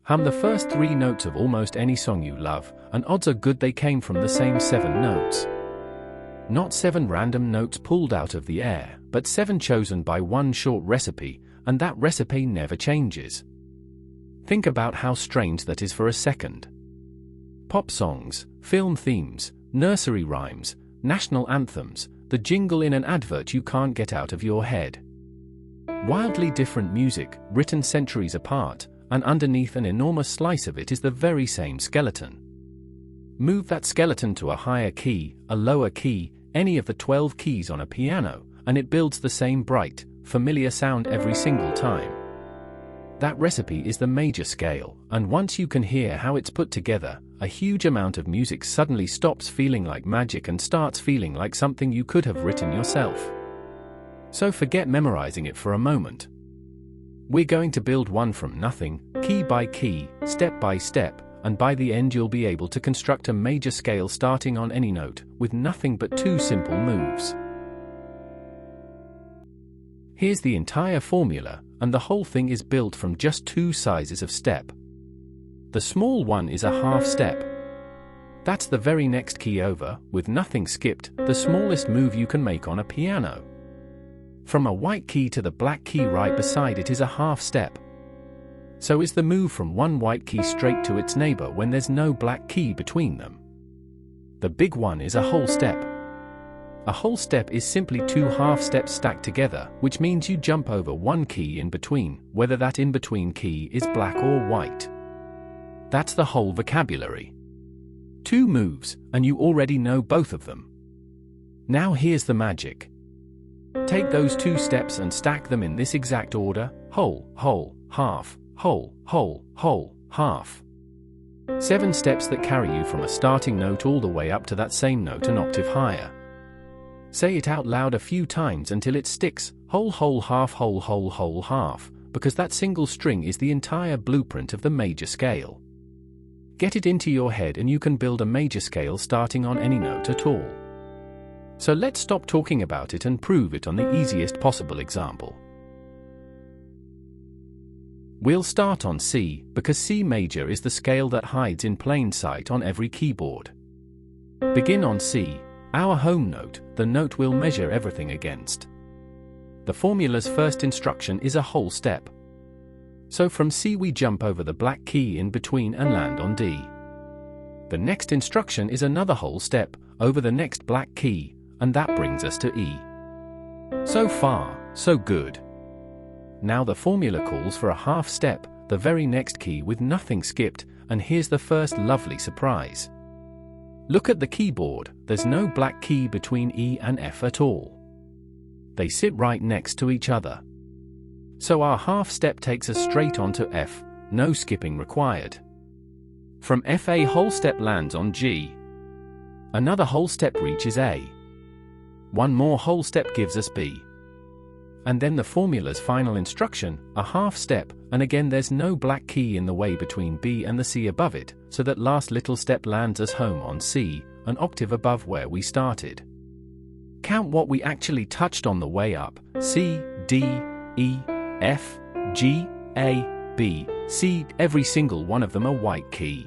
Hum the first 3 notes of almost any song you love, and odds are good they came from the same 7 notes. Not 7 random notes pulled out of the air, but 7 chosen by one short recipe, and that recipe never changes. Think about how strange that is for a second. Pop songs, film themes, nursery rhymes, national anthems, the jingle in an advert you can't get out of your head. Wildly different music, written centuries apart, and underneath an enormous slice of it is the very same skeleton. Move that skeleton to a higher key, a lower key, any of the 12 keys on a piano, and it builds the same bright, familiar sound every single time. That recipe is the major scale, and once you can hear how it's put together, a huge amount of music suddenly stops feeling like magic and starts feeling like something you could have written yourself. So forget memorizing it for a moment. We're going to build one from nothing, key by key, step by step, and by the end you'll be able to construct a major scale starting on any note, with nothing but 2 simple moves. Here's the entire formula, and the whole thing is built from just 2 sizes of step. The small one is a half step. That's the very next key over, with nothing skipped, the smallest move you can make on a piano. From a white key to the black key right beside it is a half step. So is the move from one white key straight to its neighbor when there's no black key between them. The big one is a whole step. A whole step is simply 2 half steps stacked together, which means you jump over one key in between, whether that in-between key is black or white. That's the whole vocabulary. 2 moves, and you already know both of them. Now here's the magic. Take those 2 steps and stack them in this exact order: whole, whole, half, whole, whole, whole, half. 7 steps that carry you from a starting note all the way up to that same note an octave higher. Say it out loud a few times until it sticks: whole, whole, half, whole, whole, whole, half, because that single string is the entire blueprint of the major scale. Get it into your head and you can build a major scale starting on any note at all. So let's stop talking about it and prove it on the easiest possible example. We'll start on C, because C major is the scale that hides in plain sight on every keyboard. Begin on C, our home note, the note we'll measure everything against. The formula's first instruction is a whole step. So from C we jump over the black key in between and land on D. The next instruction is another whole step, over the next black key, and that brings us to E. So far, so good. Now the formula calls for a half step, the very next key with nothing skipped, and here's the first lovely surprise. Look at the keyboard, there's no black key between E and F at all. They sit right next to each other. So our half step takes us straight onto F, no skipping required. From F a whole step lands on G. Another whole step reaches A. One more whole step gives us B. And then the formula's final instruction, a half step, and again there's no black key in the way between B and the C above it, so that last little step lands us home on C, an octave above where we started. Count what we actually touched on the way up: C, D, E, F, G, A, B, C, every single one of them a white key.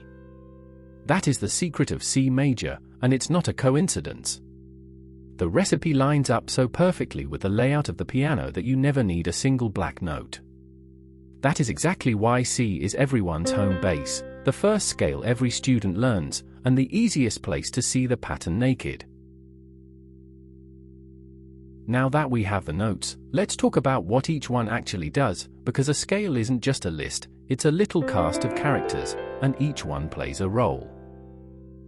That is the secret of C major, and it's not a coincidence. The recipe lines up so perfectly with the layout of the piano that you never need a single black note. That is exactly why C is everyone's home base, the first scale every student learns, and the easiest place to see the pattern naked. Now that we have the notes, let's talk about what each one actually does, because a scale isn't just a list, it's a little cast of characters, and each one plays a role.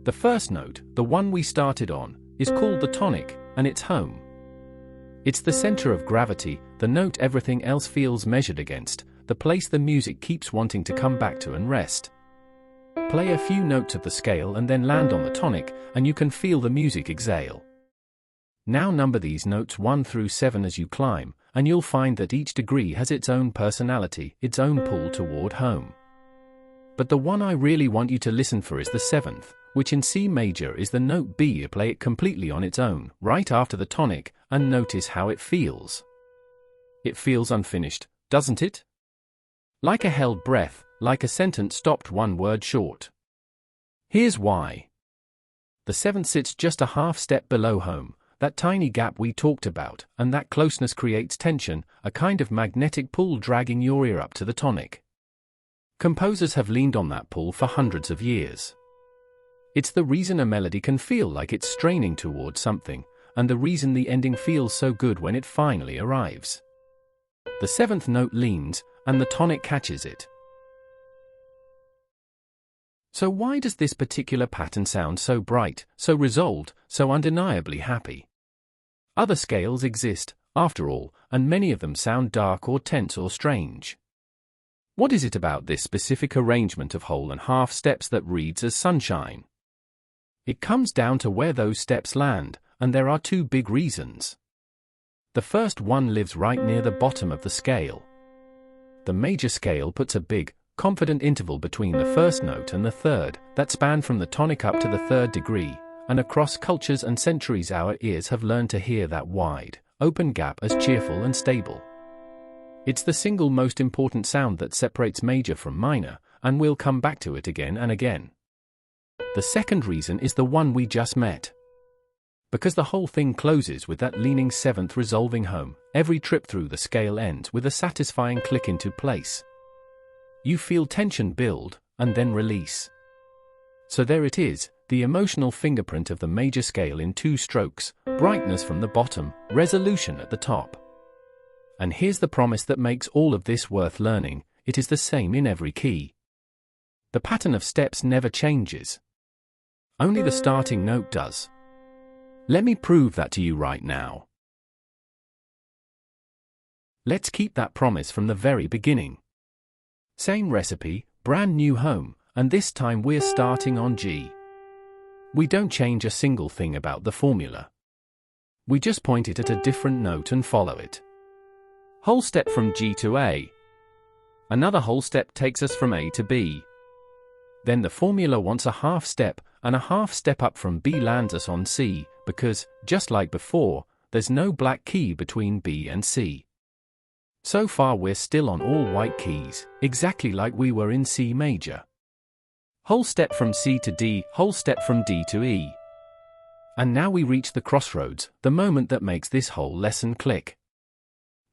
The first note, the one we started on, is called the tonic, and it's home. It's the center of gravity, the note everything else feels measured against, the place the music keeps wanting to come back to and rest. Play a few notes of the scale and then land on the tonic, and you can feel the music exhale. Now number these notes 1 through 7 as you climb, and you'll find that each degree has its own personality, its own pull toward home. But the one I really want you to listen for is the 7th, which in C major is the note B. You play it completely on its own, right after the tonic, and notice how it feels. It feels unfinished, doesn't it? Like a held breath, like a sentence stopped one word short. Here's why. The 7th sits just a half step below home, that tiny gap we talked about, and that closeness creates tension, a kind of magnetic pull dragging your ear up to the tonic. Composers have leaned on that pull for hundreds of years. It's the reason a melody can feel like it's straining towards something, and the reason the ending feels so good when it finally arrives. The 7th note leans, and the tonic catches it. So why does this particular pattern sound so bright, so resolved, so undeniably happy? Other scales exist, after all, and many of them sound dark or tense or strange. What is it about this specific arrangement of whole and half steps that reads as sunshine? It comes down to where those steps land, and there are two big reasons. The first one lives right near the bottom of the scale. The major scale puts a big, confident interval between the first note and the third, that span from the tonic up to the 3rd degree, and across cultures and centuries our ears have learned to hear that wide, open gap as cheerful and stable. It's the single most important sound that separates major from minor, and we'll come back to it again and again. The second reason is the one we just met. Because the whole thing closes with that leaning 7th resolving home, every trip through the scale ends with a satisfying click into place. You feel tension build, and then release. So there it is, the emotional fingerprint of the major scale in 2 strokes, brightness from the bottom, resolution at the top. And here's the promise that makes all of this worth learning, it is the same in every key. The pattern of steps never changes. Only the starting note does. Let me prove that to you right now. Let's keep that promise from the very beginning. Same recipe, brand new home, and this time we're starting on G. We don't change a single thing about the formula. We just point it at a different note and follow it. Whole step from G to A. Another whole step takes us from A to B. Then the formula wants a half step, and a half step up from B lands us on C, because, just like before, there's no black key between B and C. So far we're still on all white keys, exactly like we were in C major. Whole step from C to D, whole step from D to E. And now we reach the crossroads, the moment that makes this whole lesson click.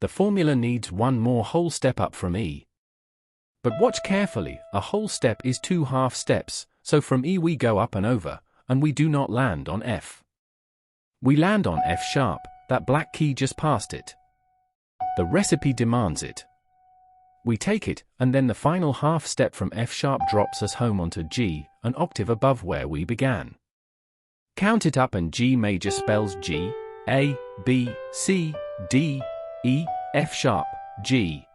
The formula needs one more whole step up from E. But watch carefully, a whole step is 2 half steps, so from E we go up and over, and we do not land on F. We land on F sharp, that black key just past it. The recipe demands it. We take it, and then the final half step from F sharp drops us home onto G, an octave above where we began. Count it up and G major spells G, A, B, C, D, E, F sharp, G.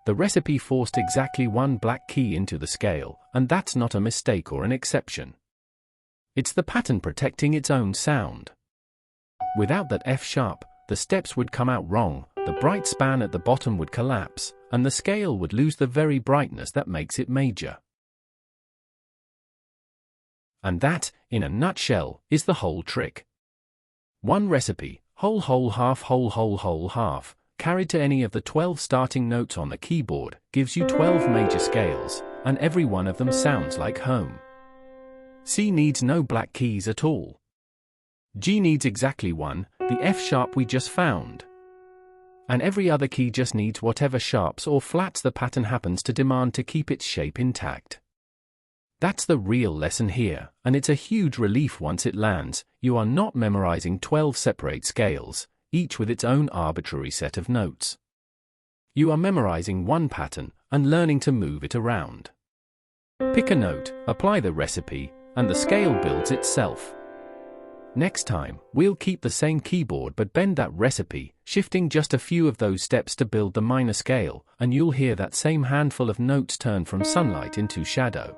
The recipe forced exactly one black key into the scale, and that's not a mistake or an exception. It's the pattern protecting its own sound. Without that F sharp, the steps would come out wrong, the bright span at the bottom would collapse, and the scale would lose the very brightness that makes it major. And that, in a nutshell, is the whole trick. One recipe, whole whole half whole whole whole half, carried to any of the 12 starting notes on the keyboard, gives you 12 major scales, and every one of them sounds like home. C needs no black keys at all. G needs exactly one, the F sharp we just found. And every other key just needs whatever sharps or flats the pattern happens to demand to keep its shape intact. That's the real lesson here, and it's a huge relief once it lands. You are not memorizing 12 separate scales, each with its own arbitrary set of notes. You are memorizing one pattern and learning to move it around. Pick a note, apply the recipe, and the scale builds itself. Next time, we'll keep the same keyboard but bend that recipe, shifting just a few of those steps to build the minor scale, and you'll hear that same handful of notes turn from sunlight into shadow.